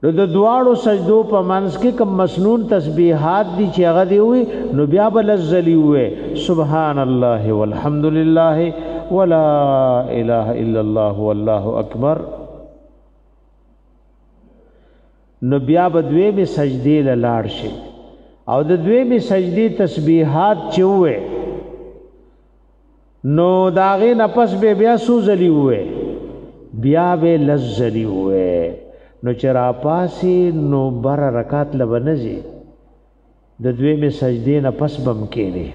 نو د دواړو سجدو په منځ کې کوم مسنون تسبیحات دي چې هغه دی وي نو بیا بلزلی وي سبحان الله والحمد لله ولا اله الا الله والله اکبر نو بیا بدوی به سجدې لاړ شي او د دوی به سجدې تسبیحات چوي نو داغه نفس به بیا سوزلی وي بیا به لزلی وي نو چرا پاسی نو بر رکات لبنزی د دوی می سجدی نه پس بم کېږي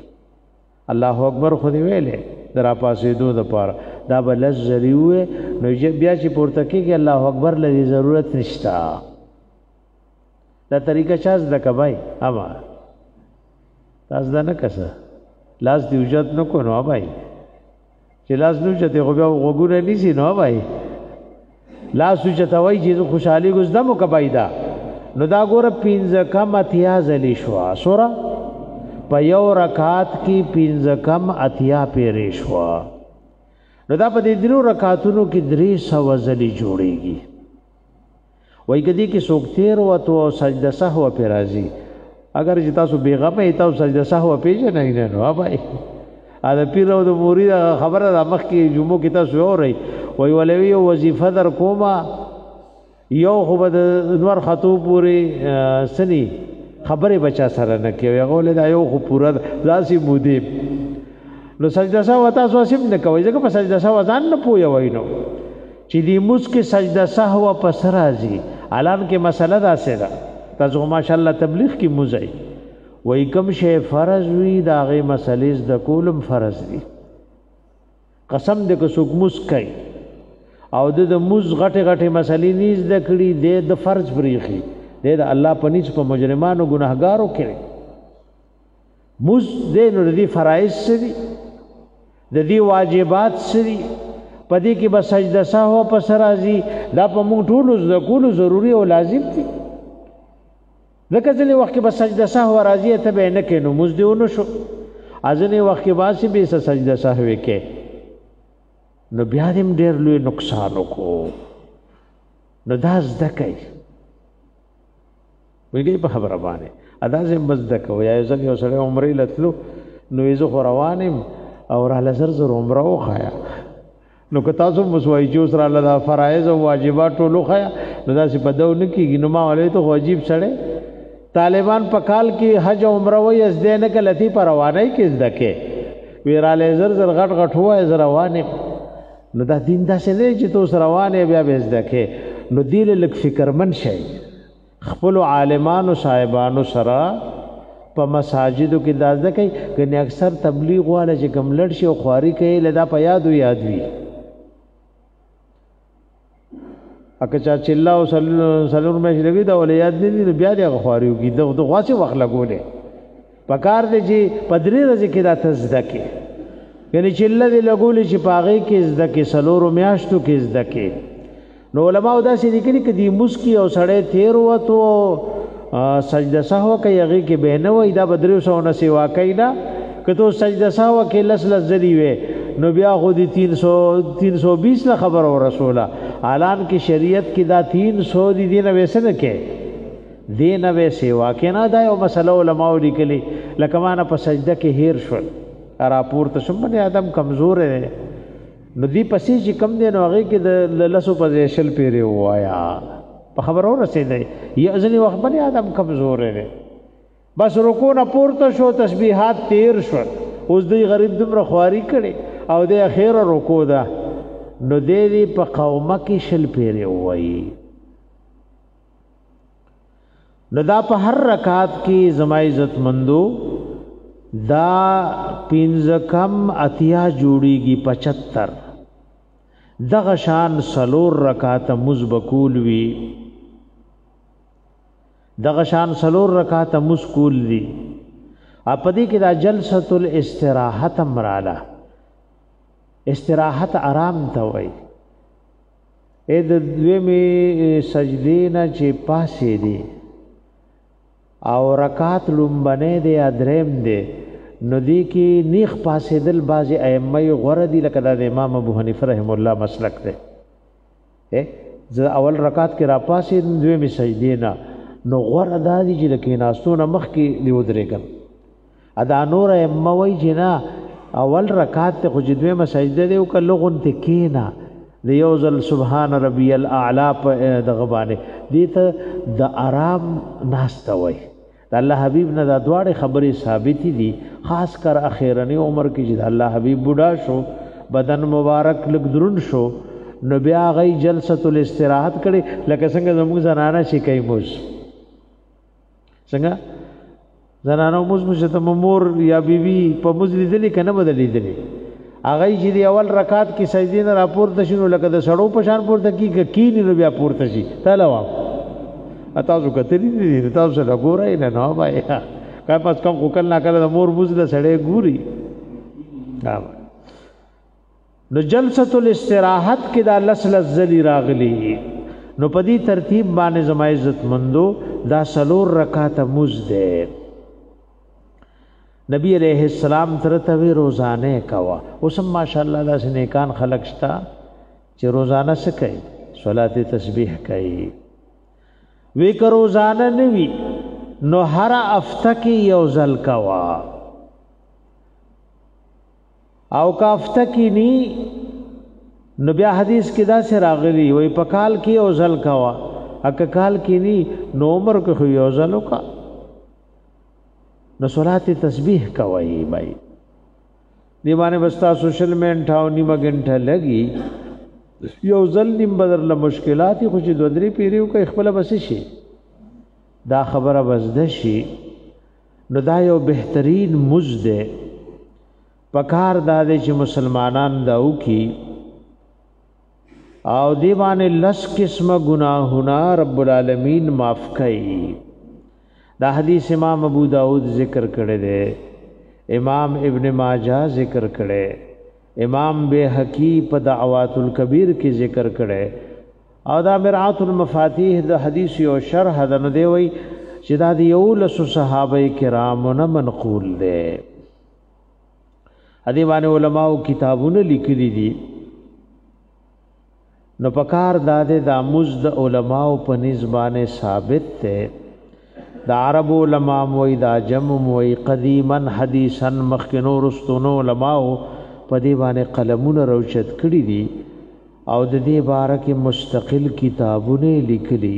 الله اکبر خو دی ویلې درا پاسې دو د پاره دا بلزری وې نو بیا چې پورته کېږي الله اکبر لري ضرورت نشتا دا طریقہ چاز د کبای اما تاسو دا نه کسه لاس دی وجت نو کو نو بھائی چې لاس نو چته خو بیا وګونه نیسی نو بھائی لاس چتوي چې خوشحالي ګزدمو کبایدا نو دا ګوره پینځه کم اتیا زلی شو سورہ په یو رکعت کې پینځه کم اتیا پیرې شو نو دا په دې درو رکعاتونو کې درې سو زلی جوړيږي وای کدی کې سوکتیر او تو سجده سهو پر راځي اگر چې تاسو بیغمه ایتو سجده سهو پیژنې نه نو بھائی دا پیر او د مرید خبره د مخ کې جمعو کې تاسو اورئ وی ولوی وظیفه در کوما یو خو بد نور خطو پوری سنی خبره بچا سره نه کوي غول دا یو خو پورا ځاسي مودي نو سجده سهو تاسو سم نه کوي ځکه په سجده سهو ځان نه پوي وای نو چې دې موږ کې سجده سهو پس راځي اعلان کې مسله دا سره تاسو ماشاءالله تبلیغ کې موزي وای کوم شی فرض وی دا غي مسلې د کولم فرض دي قسم دې کو څوک مسکای او د موز غټه غټه مسلې نیز د کړي د فرض بریخي د الله پنيچ په مجرمانو ګناهګارو کې موز د نور دي فرایض سری د دې واجبات سری پدې کې بس سجده سهو په سرازي دا په موږ ټول د کولو ضروری او لازم دي لکه ځلې وخت کې بس سجده سهو راځي ته به نه کینو موز دیونو شو ازنه وخت کې باسي به سجده سهو کې نو بیا دې ډېر لوی نقصان وکړو نو دا زده کوي ویږي په خبره باندې ادا زم مزده کوي یا ځکه یو سره عمرې لتلو نو یې زه روانم او را لزر زر عمره وخایا نو که تاسو مسوي چې سره الله فرایض او واجبات ټولو خایا نو دا څه پدو نه کیږي نو ما ولې ته واجب سره طالبان په کال کې حج او عمره وې از دې نه کلتی پر روانه کې زده کې ویراله زر زر غټ غټ هوا زر روانه نو دا دین دا څه دی چې تاسو روانه بیا به زده کې نو دې لک فکرمن شي خپل عالمانو صاحبانو سره په مساجدو کې دا زده کوي کني اکثر تبلیغ والا چې کوم لړ شي او خواري کوي لدا په یاد وي اکه چا چلا او سلور مې لګي دا ول یاد دي بیا د خواريو کې د غواڅه وخت لګولې پکار دي چې پدری رځ کې دا تزده کې یعنی چله دې لګولې چې پاغې کې زده کې سلور میاشتو کې زده کې نو علماء دا سې لیکلي کې دی مسکی او سړې تیر وته سجده سهو کوي هغه کې به نه وای دا بدریو سو نه سیوا کوي نه کته سجده سهو کې لس ذری وي نو بیا خو دي 320 لا خبر او رسوله اعلان کې شریعت کې دا 300 دي دینه وسنه کې دینه وې سیوا کې نه دا یو مسله علماء لیکلي لکه معنا په سجده کې هیر شو را پورته شم بني ادم کمزور دی نو دی پسې چې کم دی نو هغه کې د لسو پوزیشن پیری وایا په خبر اور رسیدای یا ځنی وخت بني ادم کمزور دی بس رکوع نه پورته شو تسبیحات تیر شو اوس دی غریب دمر خواري کړي او د اخیره رکوع ده نو دې په قومه کې شل پیری وای نو دا په هر رکعت کې زما عزت مندو دا پینځه کم اتیا جوړیږي 75 دغه شان سلور رکعات مزبکول وی دغه شان سلور رکعات مسکول وی اپدی کې دا جلسۃ الاستراحت امراله استراحت آرام ته وای اې د دوی می سجدې نه چې پاسې دی او رکعات لومبنه دی ادریم دی نو دی کی نیخ پاسې دل بازي ائمه غره دی لکه د امام ابو حنیفه رحم الله مسلک دی ز اول رکعات کې را پاسې دوی می سجدې نه نو غره دادی چې لکه ناستونه مخ کې دی ودرېګم ادا نور ائمه وای چې نه اول رکعات ته خو دوی می سجده دی او کلغون ته کینا د یوزل سبحان ربی الاعلى په دغه باندې دي ته د آرام ناشته وای د الله حبیب نه د دواړه خبرې ثابت دي خاص کر اخیرنی عمر کې چې الله حبیب بوډا شو بدن مبارک لګ درون شو نو بیا غي جلسۃ الاستراحت کړي لکه څنګه زموږ زنانه شي کوي موږ څنګه زنانه موږ ته مور یا بیبي په موږ لیدلې کنه بدلېدلې اغه چې دی اول رکعات کې سجدې نه راپورته شنو لکه د سړو په شان پورته کیږي نو بیا پورته شي تلوا تاسو کتلی دي تاسو له ګورای نه نو بای کای پس کوم وکړ نه کړل د مور بوز د سړې ګوري نو جلسۃ الاستراحت کې دا لسل ذلی راغلی نو په دې ترتیب باندې زما عزت مندو دا سلور رکعات مزده نبی علیہ السلام ترتوی روزانه کوا اوسم ماشاءالله دا سنیکان خلق شتا چې روزانه څه کوي صلات تسبیح کوي وی که روزانه نوی نو هر هفته کې یو ځل کوا او که هفته کې نی نو بیا حدیث کې دا سره راغلی وی په کال کې یو ځل کوا اګه کال کې نی نو عمر کې خو یو ځل وکا نو صلات تسبیح کوي بھائی دیوانه بستا سوشل میں 58 غنټه لګي یو ځل نیم بدر له مشکلات خو چې دوه پیریو کې خپل بس شي دا خبره بزده شي نو دا یو بهترین مزده پکار دا چې مسلمانان داو کی او دیوانه لس قسمه گناهونه رب العالمین معاف کوي دا حدیث امام ابو داود ذکر کړی دی امام ابن ماجہ ذکر کړی امام بیہقی په دعوات الکبیر کې ذکر کړی او دا مرعات المفاتیح د حدیث یو شرح د نه دی وی چې دا دی یو لس صحابه کرامو نه منقول دی ادي باندې علماء کتابونه لیکلي دي نو پکار داده دا مزد علماء په نسبانه ثابت ته دا عرب علماء وی دا جمع وی قدیما حدیثا مخکنو رستونو علماء په دی باندې قلمونه روشت کړي دي او د دې باره کې مستقل کتابونه لیکلي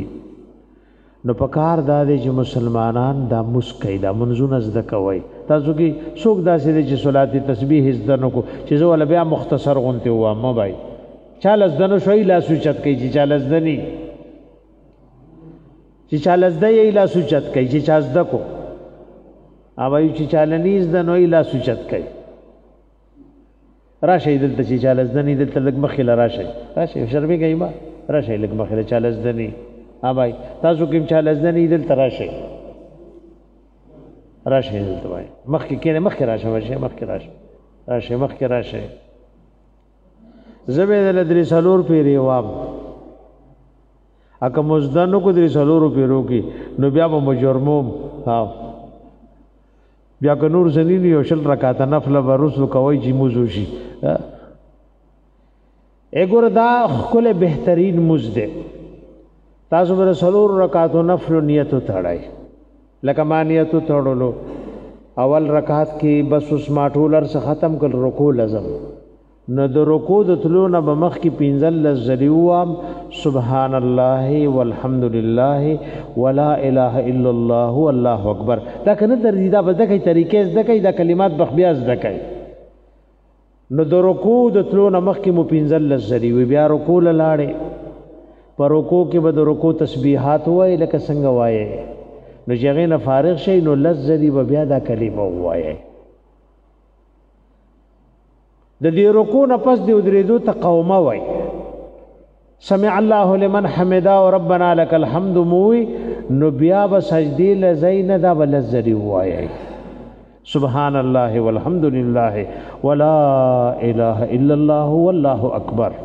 نو پکار دا دي چې مسلمانان دا مسکې دا منځونه زده کوي تاسو کې څوک داسې دي چې صلات تسبیح زده نو کو چې زه ول بیا مختصر غونته و ما بای چاله زده نو شوي لا سوچت کوي چې چاله زده ني چې چاله زده یې لا سوچت کوي چې چا زده کو اوایو چې چاله ني زده نو یې لا سوچت کوي راشه دلته چې چاله زده ني دلته لګ مخله راشه شرمې کوي ما راشه لګ مخله چاله زده ني بھائی تاسو کوم چاله زده ني دلته راشه دلته وای مخکې کېنه مخکې راشه مخکې راشه زبې د لدري سالور پیری وام اکه مزدنو کو درې سلورو پیرو کې نو بیا به مجرموم ها بیا که نور زنین یو شل رکعات نفل ورسو کوي چې موضوع شي اګور دا خپل بهترین مزده تاسو بر سلور رکعات نفل نیت تړای لکه ما نیت تړلو اول رکعت کې بس اوس ما ټولر څخه ختم کړ رکوع لازم نو د رکوع د تلو نه بمخ کې پینځل لزلیوام سبحان الله والحمد لله ولا اله الا الله والله اکبر دا کنه درځي دا به دغه طریقې زده د کلمات بخبیا زده کوي نو د رکوع د تلو نه مخ کې مو پینځل لزلیوي بیا رکوع لاړې پر رکوع کې به د رکوع تسبیحات وای لکه څنګه وایي نو چې نه فارغ شي نو لزلی به بیا دا کلمه وایي د دې رکوع نه پس دی درېدو ته قومه وای سمع الله لمن حمدا وربنا لك الحمد موي نو بیا به سجدي لزین دا بلزری وای سبحان الله والحمد لله ولا اله الا الله والله اکبر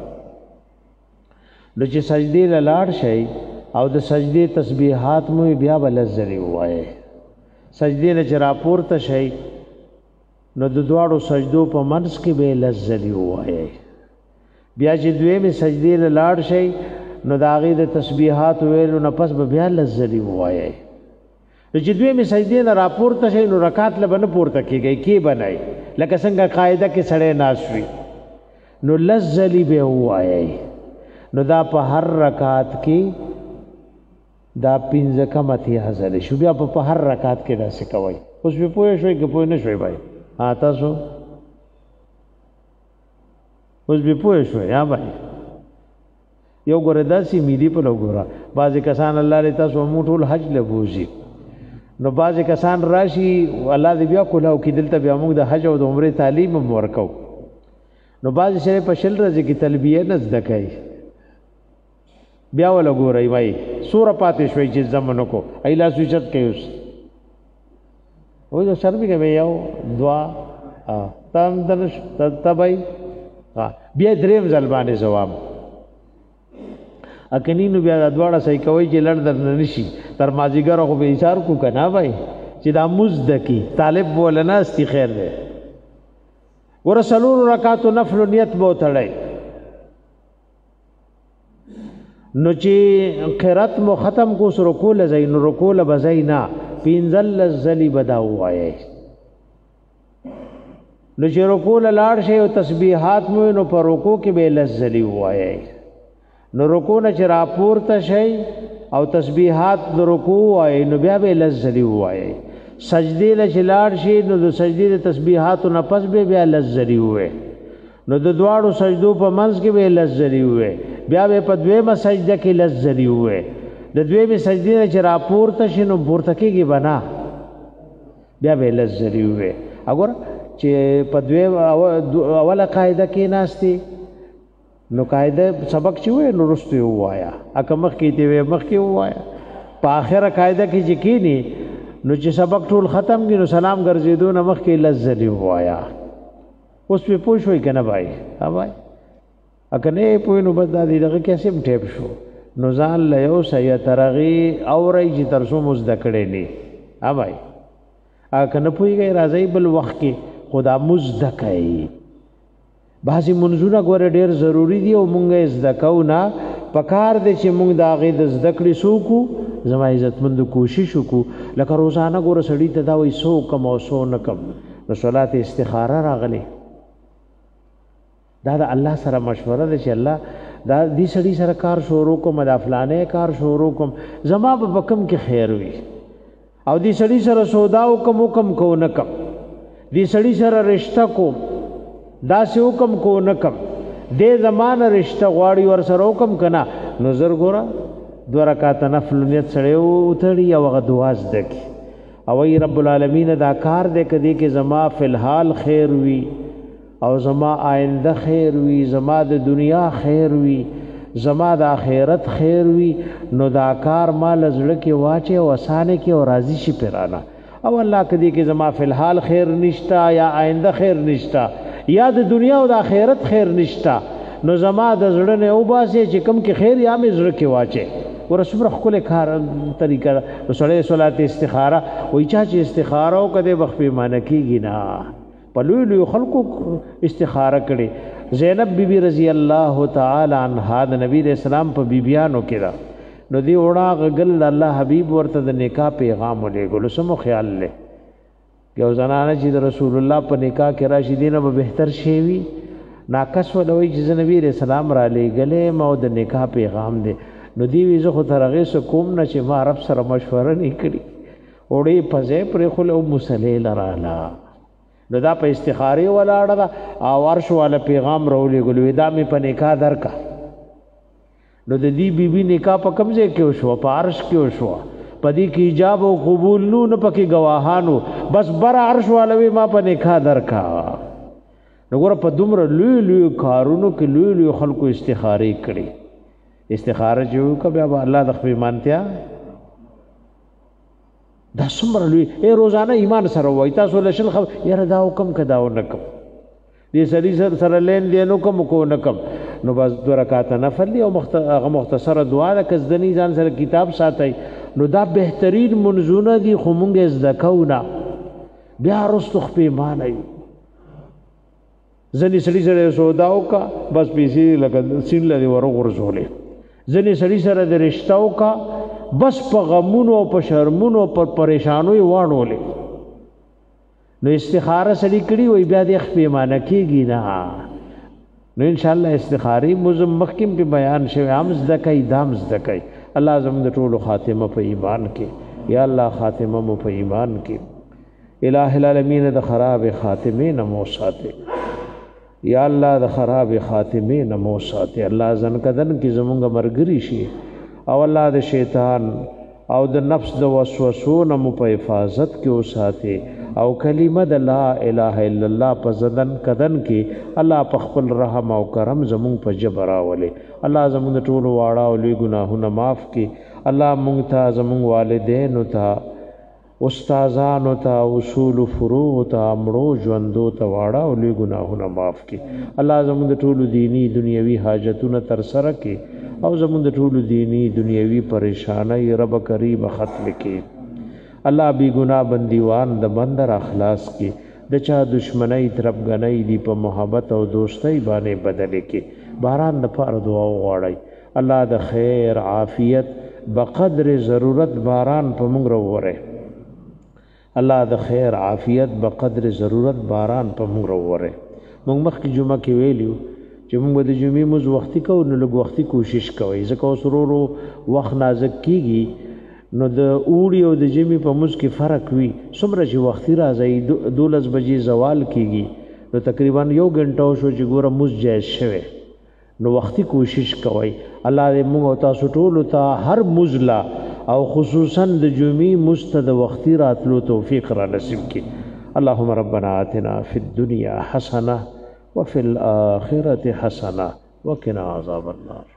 نو چې سجدي لاړ شي او د سجدي تسبیحات مو بیا بلزری وای سجدي نه چر پورته شي نو د دواړو سجدو په منځ کې به لزلی وایي بیا چې دویمه سجدي لاړ شي نو د هغې د تسبیحات ویلو نه پس به بیا لزلی وایي چې دویمه سجدي نه راپورته شي نو رکعت له به نه پورته کېږي کې بنای لکه څنګه قاعده کې سړی ناست وي نو لزلی به وایي نو دا په هر رکعت کې دا پنځه کم اتیا حاصل شو بیا په هر رکعت کې داسې کوي اوس به پوه شوي که پوه نه شوي بھائی تاسو اوس به پوه شو یا بھائی یو ګوره داسې میدی په لګورا بعضی کسان الله لري تاسو موټول حج لبوزي نو بعضی کسان راشي الله دې بیا کولاو کې دلته بیا موږ د حج او د عمره تعلیم ورکو نو بعضی سره په شل ورځې کې تلبیه نه زده کوي بیا ولا ګورای وای سوره پاتې شوي چې زمونږ کو ایلا سوچت کوي وای سر به کوي یو دعا تم درش تبای بیا دریم ځل باندې جواب اکنی نو بیا دواړه صحیح کوي چې لړ در نشي تر مازیګر خو به اشار کو کنه بھائی چې دا مزد کی طالب بولنا استی خیر ده ورسلور رکعات نفل نیت بو تړای نو چې قرات مو ختم کو سر رکوع لزین رکوع لبزینا پینزل لزلی بدا وایي نو چې رکوع لاړ شي او تسبیحات مو نو پر رکوع کې به لزلی وایي نو رکوع نه چې راپورته شي او تسبیحات د رکوع وایي نو بیا به لزلی وایي سجدي له لاړ شي نو د سجدي د تسبیحات نه پس به بیا لزلی وایي نو د دواړو سجدو په منځ کې به لزلی وایي بیا به په دویمه سجده کې لزلی وایي د دویمه سجدي نه چې راپورته شي نو پورته کېږي بنا بیا به لزلی وایي وګوره چې په دویمه اوله قاعده کې ناشتي نو قاعده سبق چې وای نو رستو وایا اکه مخ کې دی مخ کې وایا په اخره قاعده کې چې کینی نو چې سبق ټول ختم کی نو سلام ګرځېدو نه مخ کې لزلی وایا اوس په پوښوي کنه بھائی ها بھائی اکه نه پوی نو بس د دې کیسه ټیپ شو نو ځان له یو سیا ترغي اوري چې ترسو مزد کړي نه ها بھائی اکه نه پویږي راځي بل وخت کې خدا مزد کوي بعضی منځونه ګوره ډېر ضروری دي او مونږه زده کو نه پکار دي چې مونږ دا غي د زده کړې سوکو زما عزتمند کوشش وکړو لکه روزانه ګوره سړی ته دا وای سو کم او سو نه کم نو صلات استخاره راغلي دا د الله سره مشوره ده چې الله دا دې سړی سره کار شروع کوم دا فلانه کار شروع کوم زما په بکم کې خیر وي او دې سړی سره سودا او کم کو نه کم دې سړی سره رشتہ کوم دا سه حکم کو نکم دې زمانه رشتہ غواړي ور سره حکم کنا نظر ګورا دو رکعات نفل نیت سره وتړي او غدواز دکی او ای رب العالمین دا کار دې کدی کې زما فلحال خیر وی او زما آینده خیر وی زما د دنیا خیر وی زما د آخرت خیر وی نو دا کار مال زړه کې واچي او اسانه کې او راضی شي پرانا او الله کدی کې زما فلحال خیر نشتا یا آینده خیر نشتا یا د دنیا او د آخرت خیر نشتا نو زما د زړه نه او باسي چې کم کې خیر یا مې زړه کې واچي ورسمه خپل کار طریقه رسول صلات استخاره وای چې استخاره او کده وخت پیمانه کیږي نه په لوی خلکو استخاره کړي زینب بیبی رضی الله تعالی عنها د نبی رسول الله په بیبیانو کې دا نو دی وړا غل الله حبیب ورته د نکاح پیغام ولېګلو سمو خیال لې یو زنانه چې د رسول الله په نکاح کې راشدینه به بهتر شي وي ناقص ولوي چې نبی رسول الله را لېګلې مو د نکاح پیغام دی نو دی وی زه خو ترغه سو کوم نه چې ما رب سره مشوره نه کړی وړې پځې پر خلو مصلی لرالا نو دا په استخاره ولاړه او ورش والا پیغام رولې ګلوي دا می په نکاح درکا نو د دې بیبي نکاح په کمزه کې شو په عرش کې شو پدې کې ایجاب او قبول نو پکې گواهانو بس بر عرش والوي ما په نکاح درکا نو ګور په دومره لوی کارونو کې لوی خلکو استخاره کړي استخاره جو کبه الله د خپل مانتیا دا څومره لوی روزانه ایمان سره وای تاسو له شل یاره دا حکم کداو نکم دې سړي سره لین دینو کوم کو نکم نو بس 2 رکعات نفل دی او مختصره دعا د کزدنی ځان سره کتاب ساتي نو دا بهترین منزونه دي خو مونږه زدکونا بیا رستخ په معنی ځنی سړي سره سوداو کا بس پیسې لکه سین لري ورغورځولې ځنی سړي سره د رشتاو کا بس په غمونو او په شرمونو پر پریشانوي واړولې نو استخاره سړي کړي وي بیا د خپل معنی کېږي نه نو ان شاء الله استخاری مخکم په بیان شوی امز دکای دامز دکای الله زموږ د ټولو خاتمه په ایمان کې یا الله خاتمه مو په ایمان کې الٰه العالمین د خراب خاتمه نمو ساته یا الله د خراب خاتمه نمو ساته الله زن کدن کې زموږ مرګري شي او الله د شیطان او د نفس د وسوسو نمو په حفاظت کې وساته او کلمه د لا اله الا الله په زدن کدن کې الله په خپل رحم او کرم زمون په جبر راولي الله زمون ټول واړه او لوی ګناهونه معاف کړي الله مونږ ته زمون والدین او ته استادانو ته اصول فروع ته امړو ژوندو ته واړه او لوی ګناهونه معاف کړي الله زمون ټول دینی دنیوي حاجتونه تر سره کړي او زمون ټول دینی دنیوي پریشانای رب کریم ختم کړي الله بی گناہ بندیوان د بندر اخلاص کی د چا دشمنی طرف غنی دی په محبت او دوستی باندې بدل کی باران د پر دعا غواړی الله د خیر عافیت بقدر ضرورت باران په موږ وروره الله د خیر عافیت بقدر ضرورت باران په موږ وروره موږ مخکې جمعه کې ویلیو چې موږ د جمعې مز وختي کو نو لږ وختي کوشش کوي ځکه وسرورو وخت نازک کیږي نو د اوړي او د جمی په موږ کې فرق وي څومره چې وختي راځي 12 بجې زوال کیږي نو تقریبا 1 غنټه شو چې ګوره موږ جایز شوه نو وختي کوشش کوي الله دې موږ تاسو ټول ته هر مزلا او خصوصا د جمعې مستد وختي راتلو توفیق را نصیب کړي اللهم ربنا آتنا فی الدنيا حسنه وفي الاخره حسنه وقنا عذاب النار